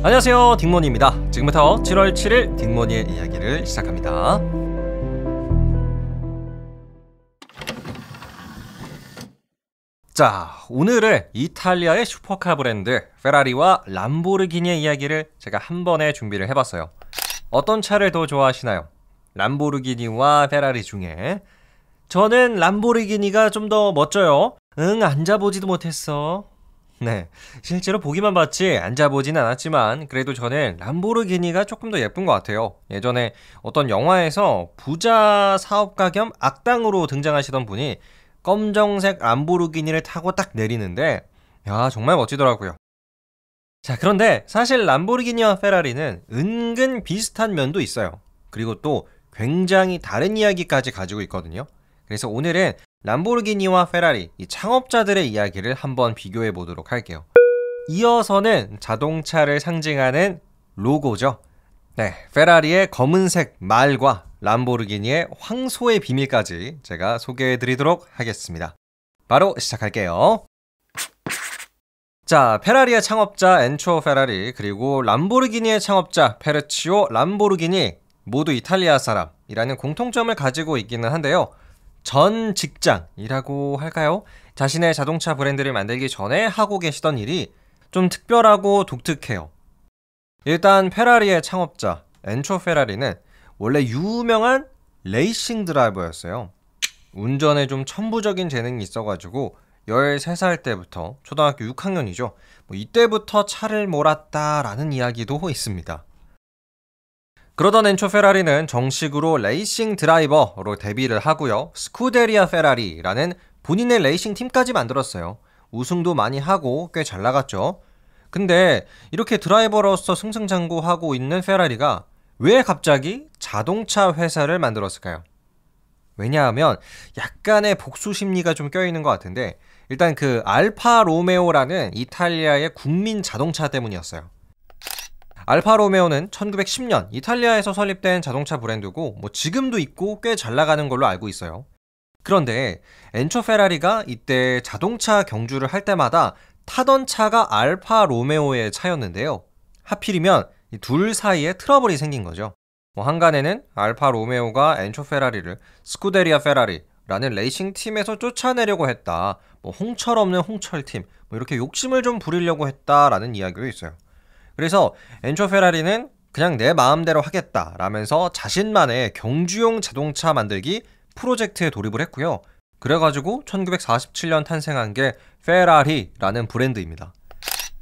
안녕하세요, 딩모니입니다. 지금부터 7월 7일 딩모니의 이야기를 시작합니다. 자, 오늘은 이탈리아의 슈퍼카 브랜드 페라리와 람보르기니의 이야기를 제가 한 번에 준비를 해봤어요. 어떤 차를 더 좋아하시나요? 람보르기니와 페라리 중에 저는 람보르기니가 좀 더 멋져요. 앉아보지도 못했어. 네, 실제로 보기만 봤지 앉아보진 않았지만 그래도 저는 람보르기니가 조금 더 예쁜 것 같아요. 예전에 어떤 영화에서 부자 사업가 겸 악당으로 등장하시던 분이 검정색 람보르기니를 타고 딱 내리는데 야, 정말 멋지더라고요. 자, 그런데 사실 람보르기니와 페라리는 은근 비슷한 면도 있어요. 그리고 또 굉장히 다른 이야기까지 가지고 있거든요. 그래서 오늘은 람보르기니와 페라리, 이 창업자들의 이야기를 한번 비교해 보도록 할게요. 이어서는 자동차를 상징하는 로고죠. 네, 페라리의 검은색 말과 람보르기니의 황소의 비밀까지 제가 소개해 드리도록 하겠습니다. 바로 시작할게요. 자, 페라리의 창업자 엔초 페라리, 그리고 람보르기니의 창업자 페르치오 람보르기니, 모두 이탈리아 사람이라는 공통점을 가지고 있기는 한데요. 전 직장이라고 할까요? 자신의 자동차 브랜드를 만들기 전에 하고 계시던 일이 좀 특별하고 독특해요. 일단 페라리의 창업자 엔초 페라리는 원래 유명한 레이싱 드라이버였어요. 운전에 좀 천부적인 재능이 있어가지고 13살 때부터, 초등학교 6학년이죠. 이때부터 차를 몰았다라는 이야기도 있습니다. 그러던 엔초 페라리는 정식으로 레이싱 드라이버로 데뷔를 하고요. 스쿠데리아 페라리라는 본인의 레이싱 팀까지 만들었어요. 우승도 많이 하고 꽤 잘 나갔죠. 근데 이렇게 드라이버로서 승승장구하고 있는 페라리가 왜 갑자기 자동차 회사를 만들었을까요? 왜냐하면 약간의 복수 심리가 좀 껴있는 것 같은데, 일단 그 알파 로메오라는 이탈리아의 국민 자동차 때문이었어요. 알파 로메오는 1910년 이탈리아에서 설립된 자동차 브랜드고 지금도 있고 꽤 잘 나가는 걸로 알고 있어요. 그런데 엔초 페라리가 이때 자동차 경주를 할 때마다 타던 차가 알파 로메오의 차였는데요. 하필이면 이 둘 사이에 트러블이 생긴 거죠. 한간에는 알파 로메오가 엔초 페라리를 스쿠데리아 페라리라는 레이싱 팀에서 쫓아내려고 했다. 홍철 없는 홍철팀, 이렇게 욕심을 좀 부리려고 했다라는 이야기도 있어요. 그래서 엔초 페라리는 그냥 내 마음대로 하겠다라면서 자신만의 경주용 자동차 만들기 프로젝트에 돌입을 했고요. 그래가지고 1947년 탄생한 게 페라리라는 브랜드입니다.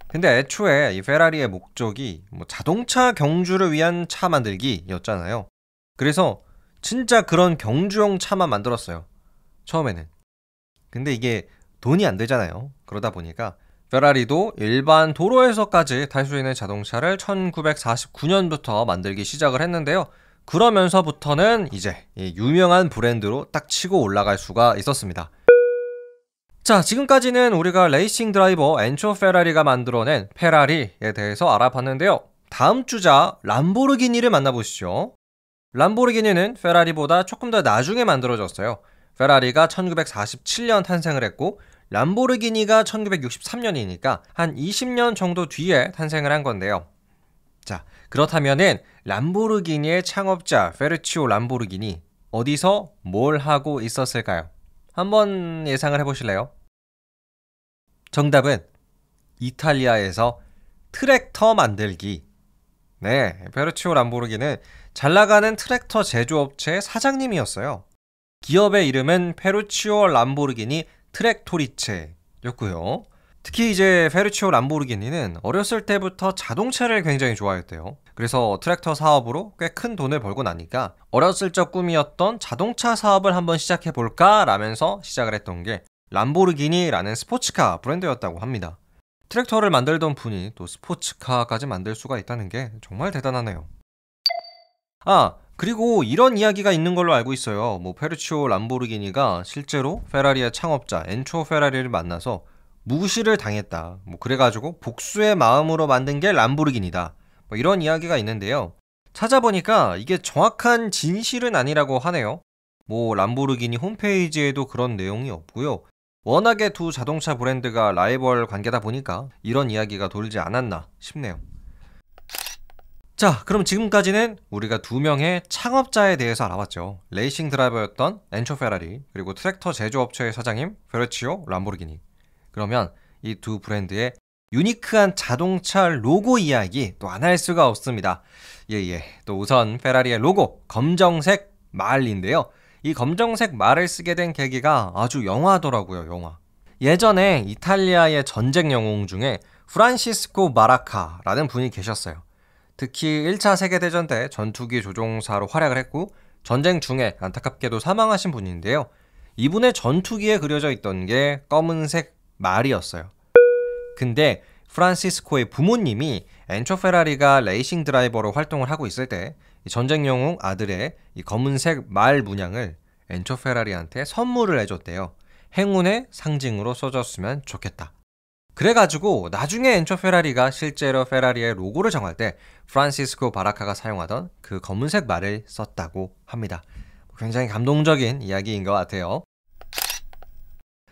근데 애초에 이 페라리의 목적이 자동차 경주를 위한 차 만들기였잖아요. 그래서 진짜 그런 경주용 차만 만들었어요, 처음에는. 근데 이게 돈이 안 되잖아요. 그러다 보니까 페라리도 일반 도로에서까지 탈 수 있는 자동차를 1949년부터 만들기 시작을 했는데요. 그러면서부터는 이제 유명한 브랜드로 딱 치고 올라갈 수가 있었습니다. 자, 지금까지는 우리가 레이싱 드라이버 엔초 페라리가 만들어낸 페라리에 대해서 알아봤는데요. 다음 주자 람보르기니를 만나보시죠. 람보르기니는 페라리보다 조금 더 나중에 만들어졌어요. 페라리가 1947년 탄생을 했고 람보르기니가 1963년이니까 한 20년 정도 뒤에 탄생을 한 건데요. 자, 그렇다면은 람보르기니의 창업자 페르치오 람보르기니 어디서 뭘 하고 있었을까요? 한번 예상을 해보실래요? 정답은 이탈리아에서 트랙터 만들기. 네, 페르치오 람보르기니는 잘 나가는 트랙터 제조업체의 사장님이었어요. 기업의 이름은 페르치오 람보르기니 트랙토리체였고요. 특히 이제 페르치오 람보르기니는 어렸을 때부터 자동차를 굉장히 좋아했대요. 그래서 트랙터 사업으로 꽤 큰 돈을 벌고 나니까 어렸을 적 꿈이었던 자동차 사업을 한번 시작해볼까 라면서 시작을 했던 게 람보르기니라는 스포츠카 브랜드였다고 합니다. 트랙터를 만들던 분이 또 스포츠카까지 만들 수가 있다는 게 정말 대단하네요. 그리고 이런 이야기가 있는 걸로 알고 있어요. 페르치오 람보르기니가 실제로 페라리의 창업자 엔초 페라리를 만나서 무시를 당했다. 그래가지고 복수의 마음으로 만든 게 람보르기니다. 이런 이야기가 있는데요. 찾아보니까 이게 정확한 진실은 아니라고 하네요. 람보르기니 홈페이지에도 그런 내용이 없고요. 워낙에 두 자동차 브랜드가 라이벌 관계다 보니까 이런 이야기가 돌지 않았나 싶네요. 자, 그럼 지금까지는 우리가 두 명의 창업자에 대해서 알아봤죠. 레이싱 드라이버였던 엔초 페라리, 그리고 트랙터 제조업체의 사장님 페르치오 람보르기니. 그러면 이 두 브랜드의 유니크한 자동차 로고 이야기 또 안 할 수가 없습니다. 또 우선 페라리의 로고 검정색 말인데요. 이 검정색 말을 쓰게 된 계기가 아주 영화더라고요. 영화. 예전에 이탈리아의 전쟁 영웅 중에 프란시스코 마라카라는 분이 계셨어요. 특히 1차 세계대전 때 전투기 조종사로 활약을 했고 전쟁 중에 안타깝게도 사망하신 분인데요. 이분의 전투기에 그려져 있던 게 검은색 말이었어요. 근데 프란시스코의 부모님이 엔초 페라리가 레이싱 드라이버로 활동을 하고 있을 때 전쟁 영웅 아들의 이 검은색 말 문양을 엔초 페라리한테 선물을 해줬대요. 행운의 상징으로 써줬으면 좋겠다. 그래가지고 나중에 엔초 페라리가 실제로 페라리의 로고를 정할 때 프란시스코 바라카가 사용하던 그 검은색 말을 썼다고 합니다. 굉장히 감동적인 이야기인 것 같아요.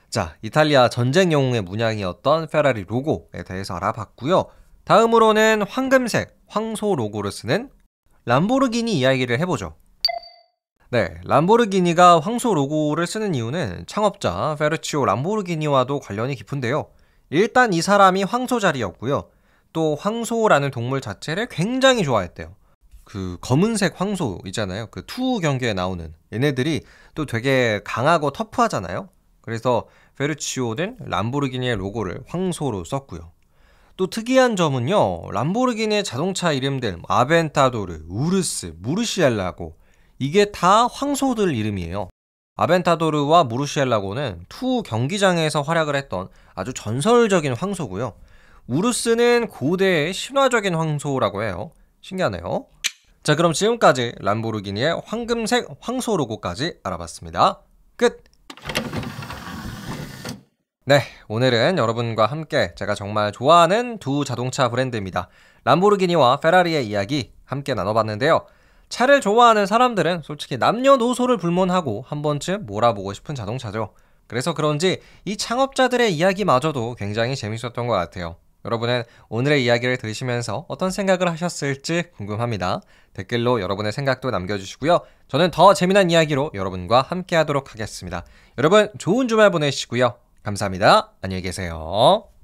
자, 이탈리아 전쟁 영웅의 문양이었던 페라리 로고에 대해서 알아봤고요. 다음으로는 황금색 황소 로고를 쓰는 람보르기니 이야기를 해보죠. 네, 람보르기니가 황소 로고를 쓰는 이유는 창업자 페르치오 람보르기니와도 관련이 깊은데요. 일단 이 사람이 황소자리였고요. 또 황소라는 동물 자체를 굉장히 좋아했대요. 그 검은색 황소 있잖아요. 그 투 경기에 나오는 얘네들이 또 되게 강하고 터프하잖아요. 그래서 페르치오는 람보르기니의 로고를 황소로 썼고요. 또 특이한 점은요. 람보르기니의 자동차 이름들 아벤타도르, 우르스, 무르시엘라고 이게 다 황소들 이름이에요. 아벤타도르와 무르시엘라고는 투 경기장에서 활약을 했던 아주 전설적인 황소고요. 우르스는 고대의 신화적인 황소라고 해요. 신기하네요. 자, 그럼 지금까지 람보르기니의 황금색 황소 로고까지 알아봤습니다. 끝! 네, 오늘은 여러분과 함께 제가 정말 좋아하는 두 자동차 브랜드입니다. 람보르기니와 페라리의 이야기 함께 나눠봤는데요. 차를 좋아하는 사람들은 솔직히 남녀노소를 불문하고 한 번쯤 몰아보고 싶은 자동차죠. 그래서 그런지 이 창업자들의 이야기마저도 굉장히 재밌었던 것 같아요. 여러분은 오늘의 이야기를 들으시면서 어떤 생각을 하셨을지 궁금합니다. 댓글로 여러분의 생각도 남겨주시고요. 저는 더 재미난 이야기로 여러분과 함께 하도록 하겠습니다. 여러분 좋은 주말 보내시고요. 감사합니다. 안녕히 계세요.